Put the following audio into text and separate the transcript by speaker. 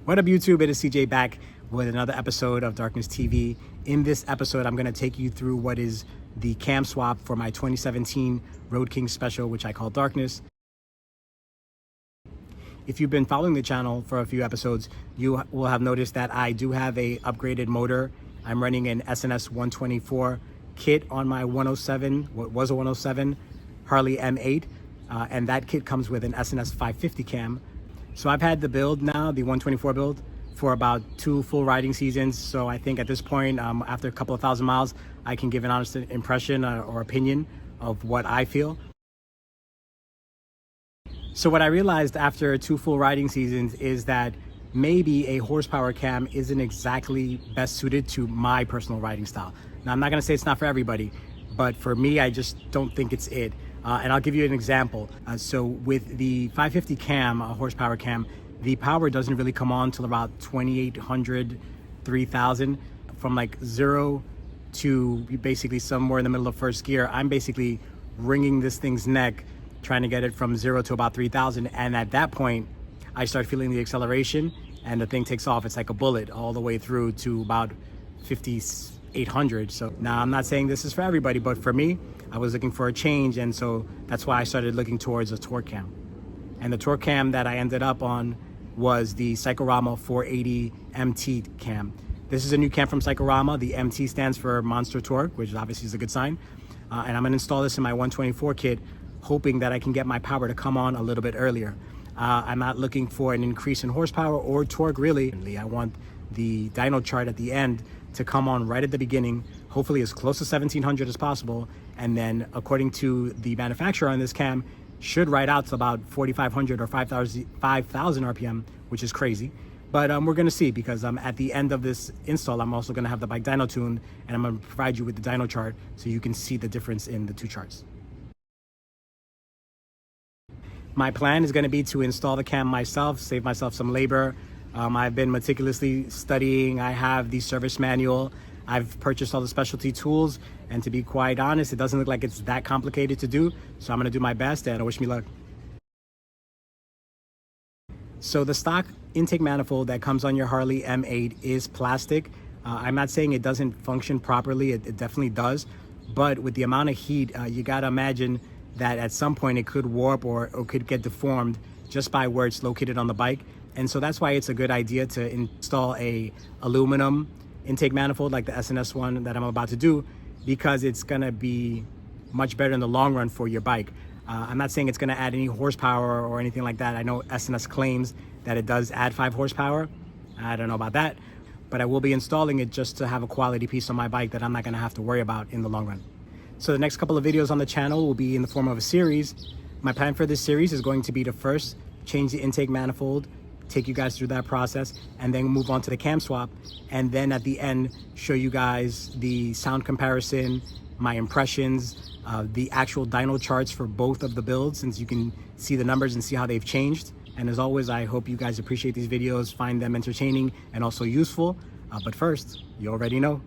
Speaker 1: What up, YouTube? It is CJ back with another episode of Darkness TV. In this episode, I'm going to take you through what is the cam swap for my 2017 Road King Special, which I call Darkness. If you've been following the channel for a few episodes, you will have noticed that I do have a upgraded motor. I'm running an SNS 124 kit on my 107, what was a 107 Harley M8, and that kit comes with an SNS 550 cam. So I've had the build now, the 124 build, for about 2 full riding seasons. So I think at this point, after a couple of thousand miles, I can give an honest impression or opinion of what I feel. So what I realized after 2 full riding seasons is that maybe a horsepower cam isn't exactly best suited to my personal riding style. Now, I'm not gonna say it's not for everybody, but for me, I just don't think it's it. And I'll give you an example. So with the 550 cam, a horsepower cam, the power doesn't really come on till about 2,800, 3,000. From like 0 to basically somewhere in the middle of first gear, I'm basically wringing this thing's neck, trying to get it from 0 to about 3,000. And at that point, I start feeling the acceleration and the thing takes off. It's like a bullet all the way through to about 5,800. So now I'm not saying this is for everybody, but for me, I was looking for a change, and so that's why I started looking towards a torque cam. And the torque cam that I ended up on was the Cyclorama 480 MT cam. This is a new cam from Cyclorama. The MT stands for Monster Torque, which obviously is a good sign. And I'm gonna install this in my 124 kit, hoping that I can get my power to come on a little bit earlier. I'm not looking for an increase in horsepower or torque, really. I want the dyno chart at the end to come on right at the beginning, hopefully as close to 1,700 as possible. And then according to the manufacturer on this cam, should ride out to about 4,500 or 5,000 RPM, which is crazy. But we're gonna see, because at the end of this install, I'm also gonna have the bike dyno tuned, and I'm gonna provide you with the dyno chart so you can see the difference in the 2 charts. My plan is gonna be to install the cam myself, save myself some labor. I've been meticulously studying. I have the service manual. I've purchased all the specialty tools, and to be quite honest, it doesn't look like it's that complicated to do. So I'm gonna do my best, and wish me luck. So the stock intake manifold that comes on your Harley M8 is plastic. I'm not saying it doesn't function properly. It definitely does. But with the amount of heat, you gotta imagine that at some point it could warp or could get deformed just by where it's located on the bike. And so that's why it's a good idea to install a aluminum intake manifold like the SNS one that I'm about to do, because it's gonna be much better in the long run for your bike. I'm not saying it's gonna add any horsepower or anything like that. I know SNS claims that it does add 5 horsepower. I don't know about that, but I will be installing it just to have a quality piece on my bike that I'm not gonna have to worry about in the long run. So the next couple of videos on the channel will be in the form of a series. My plan for this series is going to be to first change the intake manifold, take you guys through that process, and then move on to the cam swap, and then at the end show you guys the sound comparison, my impressions, the actual dyno charts for both of the builds, since you can see the numbers and see how they've changed. And as always, I hope you guys appreciate these videos, find them entertaining and also useful. But first, you already know.